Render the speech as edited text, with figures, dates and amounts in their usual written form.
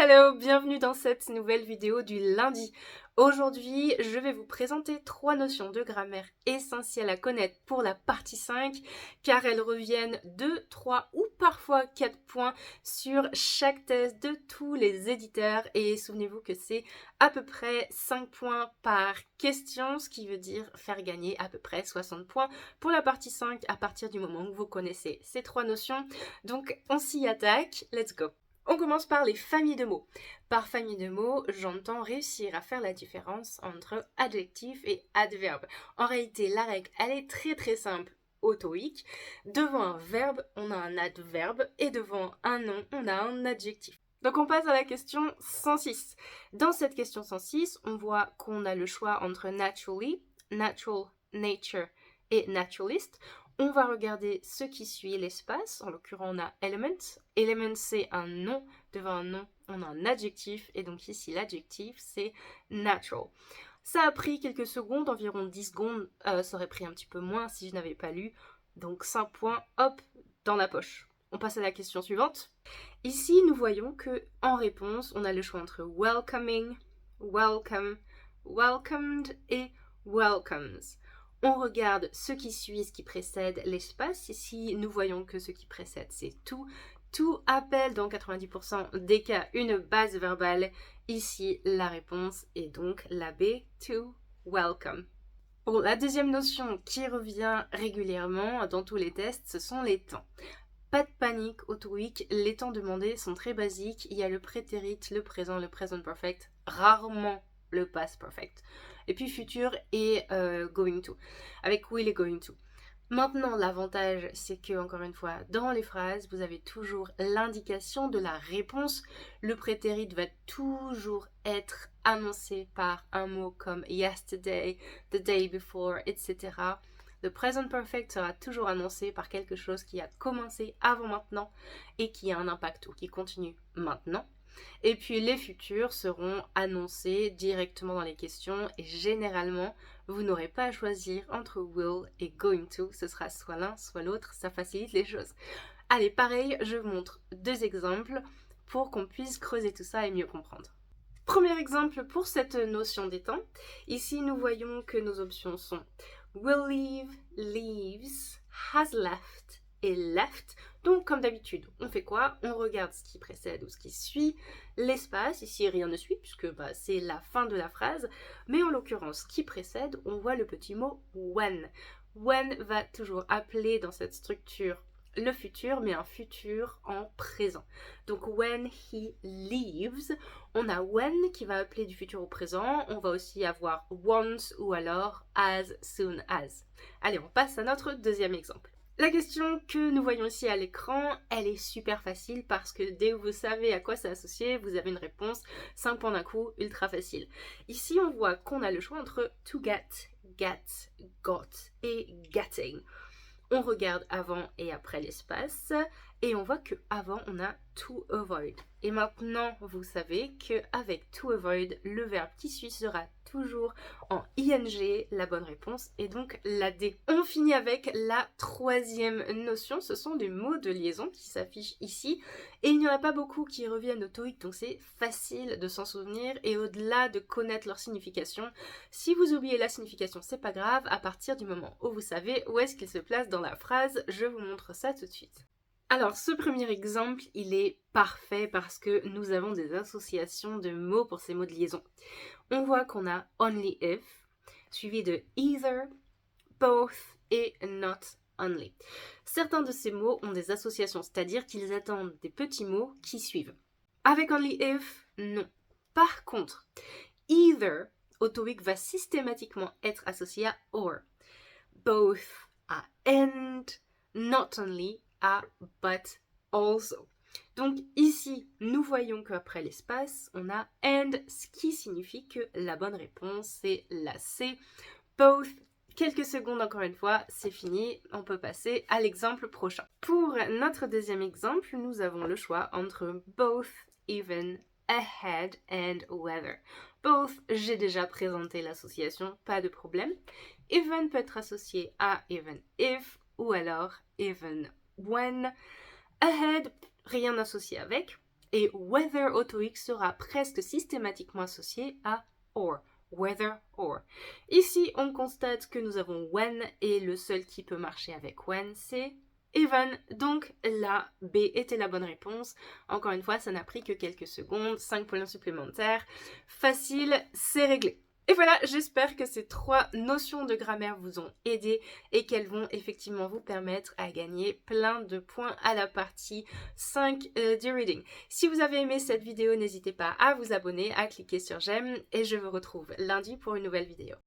Hello, bienvenue dans cette nouvelle vidéo du lundi. Aujourd'hui, je vais vous présenter 3 notions de grammaire essentielles à connaître pour la partie 5, car elles reviennent 2, 3 ou parfois 4 points sur chaque thèse de tous les éditeurs. Et souvenez-vous que c'est à peu près 5 points par question, ce qui veut dire faire gagner à peu près 60 points pour la partie 5 à partir du moment où vous connaissez ces 3 notions. Donc on s'y attaque, let's go! On commence par les familles de mots. Par famille de mots, j'entends réussir à faire la différence entre adjectif et adverbe. En réalité, la règle, elle est très simple au TOEIC. Devant un verbe, on a un adverbe et devant un nom, on a un adjectif. Donc on passe à la question 106. Dans cette question 106, on voit qu'on a le choix entre naturally, natural, nature et naturalist. On va regarder ce qui suit l'espace. En l'occurrence, on a element. Element, c'est un nom. Devant un nom, on a un adjectif. Et donc ici, l'adjectif, c'est natural. Ça a pris quelques secondes, environ 10 secondes. Ça aurait pris un petit peu moins si je n'avais pas lu. Donc 5 points, hop, dans la poche. On passe à la question suivante. Ici, nous voyons que en réponse, on a le choix entre welcoming, welcome, welcomed et welcomes. On regarde ce qui suit, ce qui précède l'espace. Ici, nous voyons que ce qui précède, c'est tout. Tout appelle dans 90% des cas une base verbale. Ici, la réponse est donc la B, to welcome. Bon, la deuxième notion qui revient régulièrement dans tous les tests, ce sont les temps. Pas de panique au TOEIC, les temps demandés sont très basiques. Il y a le prétérit, le présent perfect, rarement le past perfect. Et puis futur et going to, avec will et going to. Maintenant, l'avantage, c'est que, encore une fois, dans les phrases, vous avez toujours l'indication de la réponse. Le prétérit va toujours être annoncé par un mot comme yesterday, the day before, etc. Le present perfect sera toujours annoncé par quelque chose qui a commencé avant maintenant et qui a un impact ou qui continue maintenant. Et puis les futurs seront annoncés directement dans les questions et généralement, vous n'aurez pas à choisir entre will et going to. Ce sera soit l'un, soit l'autre. Ça facilite les choses. Allez, pareil, je vous montre 2 exemples pour qu'on puisse creuser tout ça et mieux comprendre. Premier exemple pour cette notion des temps. Ici, nous voyons que nos options sont will leave, leaves, has left et left. Donc, comme d'habitude, on fait quoi? On regarde ce qui précède ou ce qui suit l'espace. Ici, rien ne suit puisque c'est la fin de la phrase. Mais en l'occurrence, ce qui précède, on voit le petit mot when. When va toujours appeler dans cette structure le futur, mais un futur en présent. Donc, when he leaves, on a when qui va appeler du futur au présent. On va aussi avoir once ou alors as soon as. Allez, on passe à notre deuxième exemple. La question que nous voyons ici à l'écran, elle est super facile parce que dès que vous savez à quoi c'est associé, vous avez une réponse 5 points d'un coup, ultra facile. Ici, on voit qu'on a le choix entre to get, got et getting. On regarde avant et après l'espace et on voit que avant on a to avoid. Et maintenant vous savez qu'avec to avoid, le verbe qui suit sera toujours en ing. La bonne réponse est donc la D. On finit avec la troisième notion, ce sont des mots de liaison qui s'affichent ici. Et il n'y en a pas beaucoup qui reviennent au TOEIC, donc c'est facile de s'en souvenir. Et au-delà de connaître leur signification, si vous oubliez la signification, c'est pas grave, à partir du moment où vous savez où est-ce qu'il se place dans la phrase, je vous montre ça tout de suite. Alors, ce premier exemple, il est parfait parce que nous avons des associations de mots pour ces mots de liaison. On voit qu'on a only if, suivi de either, both et not only. Certains de ces mots ont des associations, c'est-à-dire qu'ils attendent des petits mots qui suivent. Avec only if, non. Par contre, either, au TOEIC, va systématiquement être associé à or. Both à and, not only à but also. Donc ici, nous voyons qu'après l'espace, on a and, ce qui signifie que la bonne réponse, c'est la C. Both, quelques secondes encore une fois, c'est fini, on peut passer à l'exemple prochain. Pour notre deuxième exemple, nous avons le choix entre both, even, ahead and weather. Both, j'ai déjà présenté l'association, pas de problème. Even peut être associé à even if ou alors even when. Ahead, rien associé avec. et whether AutoX sera presque systématiquement associé à or. Whether or. Ici, on constate que nous avons when et le seul qui peut marcher avec when, c'est even. Donc là, B était la bonne réponse. Encore une fois, ça n'a pris que quelques secondes, 5 points supplémentaires. Facile, c'est réglé. Et voilà, j'espère que ces 3 notions de grammaire vous ont aidé et qu'elles vont effectivement vous permettre à gagner plein de points à la partie 5 du reading. Si vous avez aimé cette vidéo, n'hésitez pas à vous abonner, à cliquer sur j'aime et je vous retrouve lundi pour une nouvelle vidéo.